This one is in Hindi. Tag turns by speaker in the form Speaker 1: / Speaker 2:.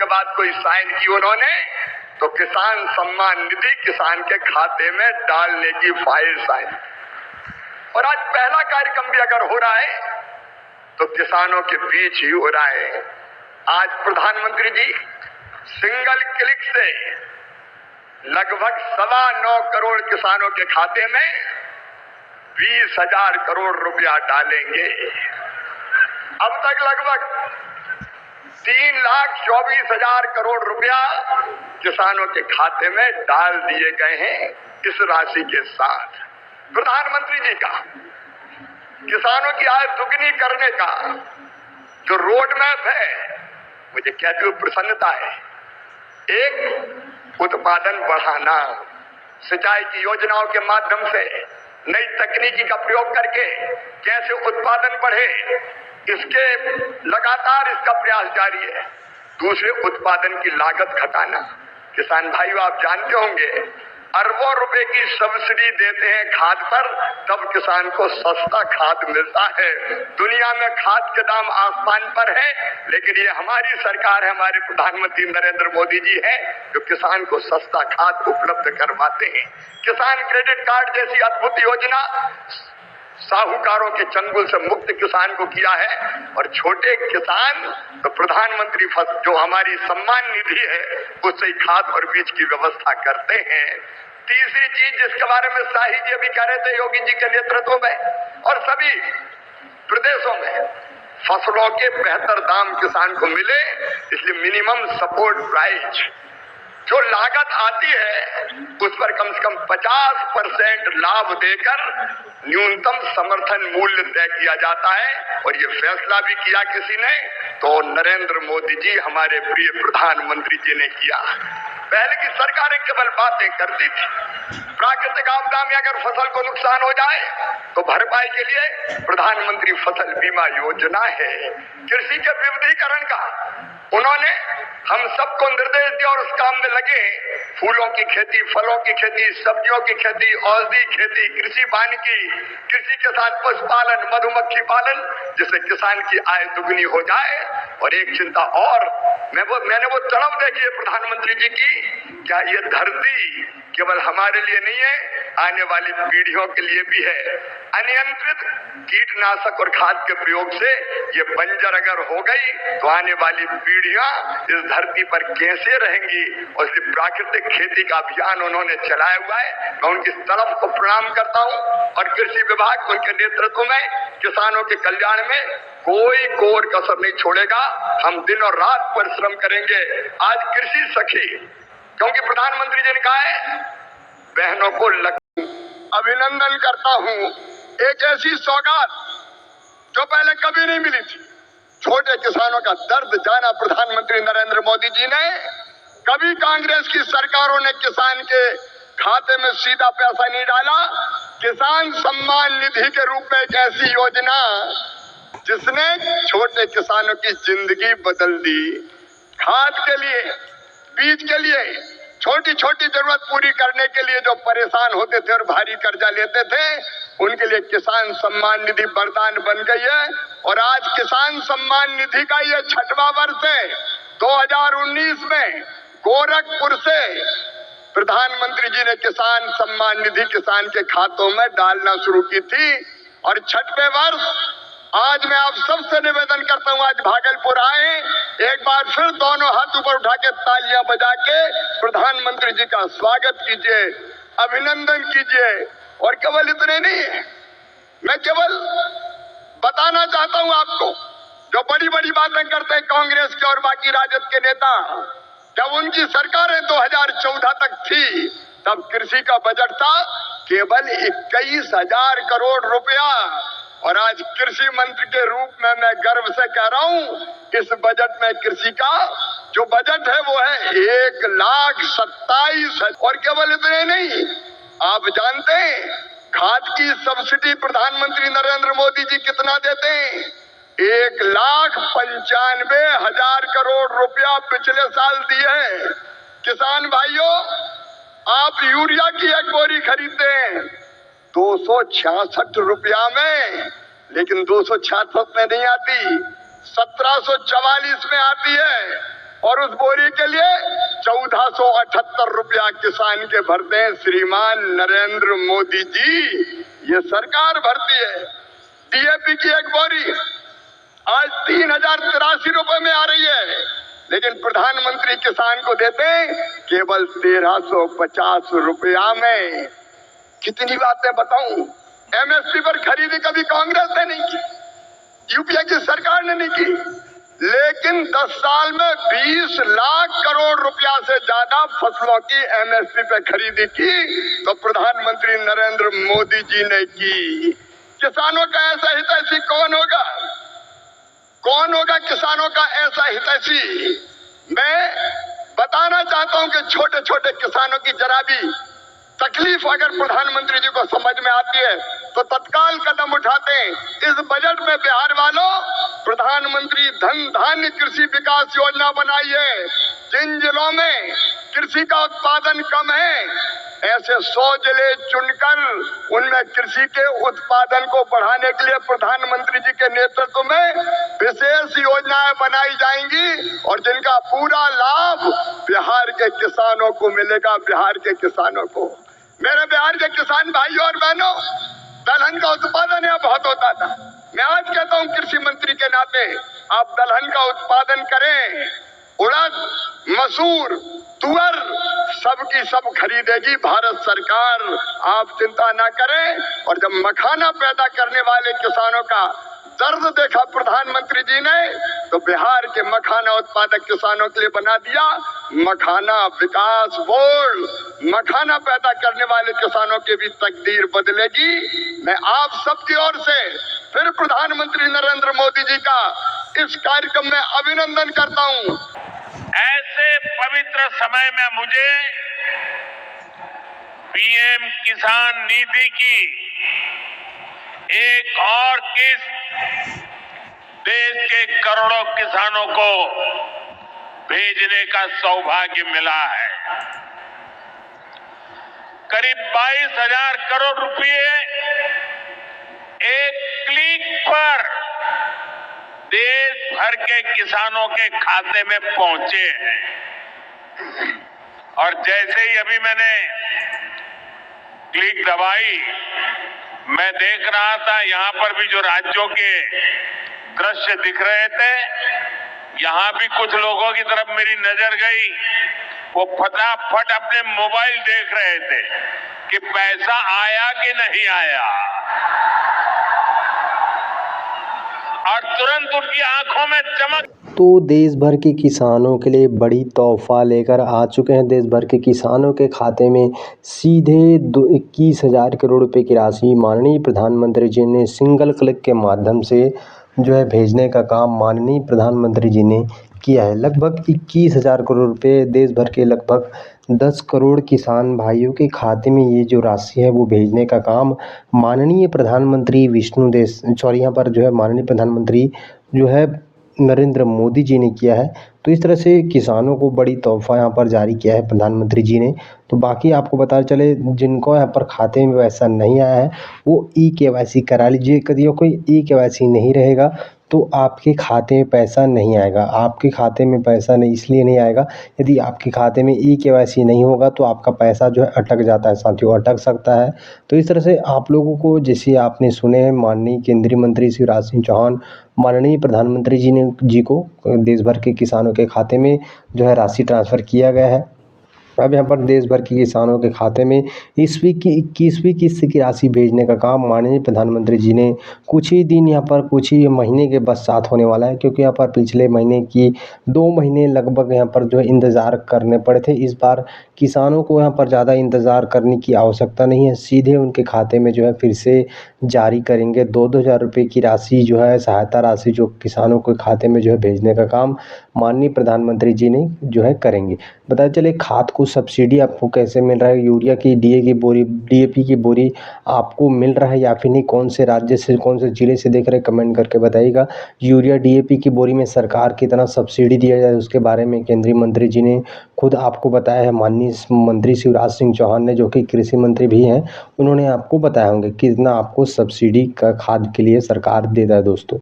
Speaker 1: बाद कोई साइन की उन्होंने तो किसान सम्मान निधि किसान के खाते में डालने की फाइल साइन। और आज पहला कार्यक्रम भी अगर हो रहा है तो किसानों के बीच ही हो रहा है। आज प्रधानमंत्री जी सिंगल क्लिक से लगभग 9.25 करोड़ किसानों के खाते में 20,000 करोड़ रुपया डालेंगे। अब तक लगभग 3,24,000 करोड़ रुपया किसानों के खाते में डाल दिए गए हैं। इस राशि के साथ प्रधानमंत्री जी का किसानों की आय दुगनी करने का जो रोड मैप है, मुझे कहते हुए प्रसन्नता है। एक, उत्पादन बढ़ाना, सिंचाई की योजनाओं के माध्यम से नई तकनीकी का प्रयोग करके कैसे उत्पादन बढ़े, इसके लगातार इसका प्रयास जारी है। दूसरे, उत्पादन की लागत घटाना। किसान भाइयों, आप जानते होंगे अरबों रुपए की सब्सिडी देते हैं खाद पर, तब किसान को सस्ता खाद मिलता है। दुनिया में खाद के दाम आसमान पर है, लेकिन ये हमारी सरकार है, हमारे प्रधानमंत्री नरेंद्र मोदी जी है जो किसान को सस्ता खाद उपलब्ध करवाते हैं। किसान क्रेडिट कार्ड जैसी अद्भुत योजना साहूकारों के चंगुल से मुक्त किसान को किया है। और छोटे किसान तो प्रधानमंत्री जो हमारी सम्मान निधि है उससे ही खाद और बीज की व्यवस्था करते हैं। तीसरी चीज जिसके बारे में शाही जी अभी कह रहे थे योगी जी के नेतृत्व में और सभी प्रदेशों में, फसलों के बेहतर दाम किसान को मिले, इसलिए मिनिमम सपोर्ट प्राइस जो लागत आती है उस पर कम से कम 50% लाभ देकर न्यूनतम समर्थन मूल्य तय किया जाता है। और ये फैसला भी किया किसी ने तो नरेंद्र मोदी जी हमारे प्रिय प्रधानमंत्री जी ने किया। पहले की सरकारें केवल बातें करती थी। प्राकृतिक आपदा में अगर फसल को नुकसान हो जाए तो भरपाई के लिए प्रधानमंत्री फसल बीमा योजना है। कृषि के विविधीकरण का उन्होंने हम सबको निर्देश दिया और उस काम में लगे। फूलों की खेती, फलों की खेती, सब्जियों की खेती, औषधि खेती, कृषि वानिकी, कृषि के साथ पशुपालन, मधुमक्खी पालन, जिससे किसान की आय दुगनी हो जाए। और एक चिंता और, मैंने वो तड़प देखी है प्रधानमंत्री जी की, क्या ये धरती केवल हमारे लिए नहीं है, आने वाली पीढ़ियों के लिए भी है। अनियंत्रित कीटनाशक और खाद के प्रयोग से ये बंजर अगर हो गई तो आने वाली पीढ़ियां इस धरती पर कैसे रहेंगी। और इसलिए प्राकृतिक खेती का अभियान उन्होंने चलाया हुआ है। मैं उनकी तरफ को प्रणाम करता हूं। और कृषि विभाग उनके नेतृत्व में किसानों के कल्याण में कोई कोर कसर नहीं छोड़ेगा। हम दिन और रात परिश्रम करेंगे। आज कृषि सखी, क्योंकि प्रधानमंत्री जी ने कहा है बहनों को अभिनंदन करता हूं, एक ऐसी सौगात जो पहले कभी नहीं मिली थी। छोटे किसानों का दर्द जाना प्रधानमंत्री नरेंद्र मोदी जी ने। कभी कांग्रेस की सरकारों ने किसान के खाते में सीधा पैसा नहीं डाला। किसान सम्मान निधि के रूप में एक ऐसी योजना जिसने छोटे किसानों की जिंदगी बदल दी। खाद के लिए, बीज के लिए, छोटी छोटी जरूरत पूरी करने के लिए जो परेशान होते थे और भारी कर्जा लेते थे, उनके लिए किसान सम्मान निधि वरदान बन गई है। और आज किसान सम्मान निधि का ये 6वां वर्ष है। 2019 में गोरखपुर से प्रधानमंत्री जी ने किसान सम्मान निधि किसान के खातों में डालना शुरू की थी। और 6वें वर्ष आज मैं आप सबसे निवेदन करता हूं, आज भागलपुर आए, एक बार फिर दोनों हाथ ऊपर उठा के तालियां बजा के प्रधानमंत्री जी का स्वागत कीजिए, अभिनंदन कीजिए। और केवल इतने नहीं, मैं केवल बताना चाहता हूं आपको, जो बड़ी बड़ी बातें करते हैं कांग्रेस के और बाकी राजद के नेता, जब उनकी सरकारें 2014 तक थी तब कृषि का बजट था केवल 21,000 करोड़ रुपया। और आज कृषि मंत्री के रूप में मैं गर्व से कह रहा हूं, इस बजट में कृषि का जो बजट है वो है 1,27,000। और केवल इतने नहीं, आप जानते हैं खाद की सब्सिडी प्रधानमंत्री नरेंद्र मोदी जी कितना देते हैं? 1,95,000 करोड़ रुपया पिछले साल दिए हैं। किसान भाइयों, आप यूरिया की एक बोरी खरीदते हैं 266 रुपया में, लेकिन 266 में नहीं आती, 1744 में आती है। और उस बोरी के लिए 1478 रुपया किसान के भरते हैं श्रीमान नरेंद्र मोदी जी। ये सरकार भरती है। डीएपी की एक बोरी आज 3083 रुपए में आ रही है, लेकिन प्रधानमंत्री किसान को देते हैं केवल 1350 रुपया में। कितनी बातें बताऊं। एमएसपी पर खरीदी कभी कांग्रेस ने नहीं की, यूपीए की सरकार ने नहीं की, लेकिन 10 साल में 20 लाख करोड़ रुपया से ज्यादा फसलों की एमएसपी पे खरीदी की तो प्रधानमंत्री नरेंद्र मोदी जी ने की। किसानों का ऐसा हितैषी कौन होगा? कौन होगा किसानों का ऐसा हितैषी? मैं बताना चाहता हूं कि छोटे छोटे किसानों की जरा भी तकलीफ अगर प्रधानमंत्री जी को समझ में आती है तो तत्काल कदम उठाते हैं। इस बजट में बिहार वालों प्रधानमंत्री धन धान्य कृषि विकास योजना बनाई है। जिन जिलों में कृषि का उत्पादन कम है, ऐसे 100 जिले चुनकर उनमें कृषि के उत्पादन को बढ़ाने के लिए प्रधानमंत्री जी के नेतृत्व में विशेष योजनाएं बनाई जाएंगी और जिनका पूरा लाभ बिहार के किसानों को मिलेगा। बिहार के किसानों को, मेरे बिहार के किसान भाइयों और बहनों, दलहन का उत्पादन यहाँ बहुत होता था। मैं आज कहता हूँ कृषि मंत्री के नाते, आप दलहन का उत्पादन करें। उड़द, मसूर, तुअर सबकी सब खरीदेगी भारत सरकार, आप चिंता ना करें। और जब मखाना पैदा करने वाले किसानों का दर्द देखा प्रधानमंत्री जी ने तो बिहार के मखाना उत्पादक किसानों के लिए बना दिया मखाना विकास बोर्ड। मखाना पैदा करने वाले किसानों की भी तकदीर बदलेगी। मैं आप सबकी ओर से फिर प्रधानमंत्री नरेंद्र मोदी जी का इस कार्यक्रम में अभिनंदन करता हूं।
Speaker 2: ऐसे पवित्र समय में मुझे पीएम किसान निधि की एक और किस्त देश के करोड़ों किसानों को भेजने का सौभाग्य मिला है। करीब 22,000 करोड़ रुपए एक क्लिक पर देश भर के किसानों के खाते में पहुंचे हैं। और जैसे ही अभी मैंने क्लिक दबाई, मैं देख रहा था यहां पर भी जो राज्यों के दृश्य दिख रहे थे, यहां भी कुछ लोगों की तरफ मेरी नजर गई। वो फटाफट अपने मोबाइल देख रहे थे कि पैसा आया कि नहीं आया, और तुरंत उनकी आंखों में चमक।
Speaker 3: तो देश भर के किसानों के लिए बड़ी तोहफा लेकर आ चुके हैं। देश भर के किसानों के खाते में सीधे 21,000 करोड़ रुपए की राशि माननीय प्रधानमंत्री जी ने सिंगल क्लिक के माध्यम से जो है भेजने का काम माननीय प्रधानमंत्री जी ने किया है। लगभग 21,000 करोड़ रुपए देश भर के लगभग 10 करोड़ किसान भाइयों के खाते में ये जो राशि है वो भेजने का काम माननीय प्रधानमंत्री यहाँ पर जो है माननीय प्रधानमंत्री जो है नरेंद्र मोदी जी ने किया है। तो इस तरह से किसानों को बड़ी तोहफा यहाँ पर जारी किया है प्रधानमंत्री जी ने। तो बाकी आपको बता चले जिनको यहाँ पर खाते में पैसा नहीं आया है वो ई-केवाईसी करा लीजिए। यदि कोई ई-केवाईसी नहीं रहेगा तो आपके खाते में पैसा नहीं आएगा। आपके खाते में पैसा नहीं इसलिए नहीं आएगा, यदि आपके खाते में ई-केवाईसी नहीं होगा तो आपका पैसा जो है अटक जाता है साथियों, अटक सकता है। तो इस तरह से आप लोगों को जैसे आपने सुने हैं माननीय केंद्रीय मंत्री शिवराज सिंह चौहान माननीय प्रधानमंत्री जी को देश भर के किसानों के खाते में जो है राशि ट्रांसफ़र किया गया है। अब यहाँ पर देश भर के किसानों के खाते में ईस्वी की 21वीं किस्त की राशि भेजने का काम माननीय प्रधानमंत्री जी ने कुछ ही दिन यहाँ पर कुछ ही महीने के पश्चात होने वाला है, क्योंकि यहाँ पर पिछले महीने की 2 महीने लगभग यहाँ पर जो है इंतज़ार करने पड़े थे। इस बार किसानों को यहाँ पर ज़्यादा इंतज़ार करने की आवश्यकता नहीं है, सीधे उनके खाते में जो है फिर से जारी करेंगे 2-2 हज़ार रुपये की राशि जो है सहायता राशि जो किसानों के खाते में जो है भेजने का काम माननीय प्रधानमंत्री जी ने जो है करेंगे। बताया चले खाद को सब्सिडी आपको कैसे मिल रहा है, यूरिया की डीएपी की बोरी आपको मिल रहा है या फिर नहीं, कौन से राज्य से कौन से ज़िले से देख रहे कमेंट करके बताइएगा। यूरिया डीएपी की बोरी में सरकार कितना सब्सिडी दिया जाए उसके बारे में केंद्रीय मंत्री जी ने खुद आपको बताया है। माननीय मंत्री शिवराज सिंह चौहान ने जो कि कृषि मंत्री भी हैं, उन्होंने आपको बताया होंगे कितना आपको सब्सिडी का खाद के लिए सरकार देता है दोस्तों।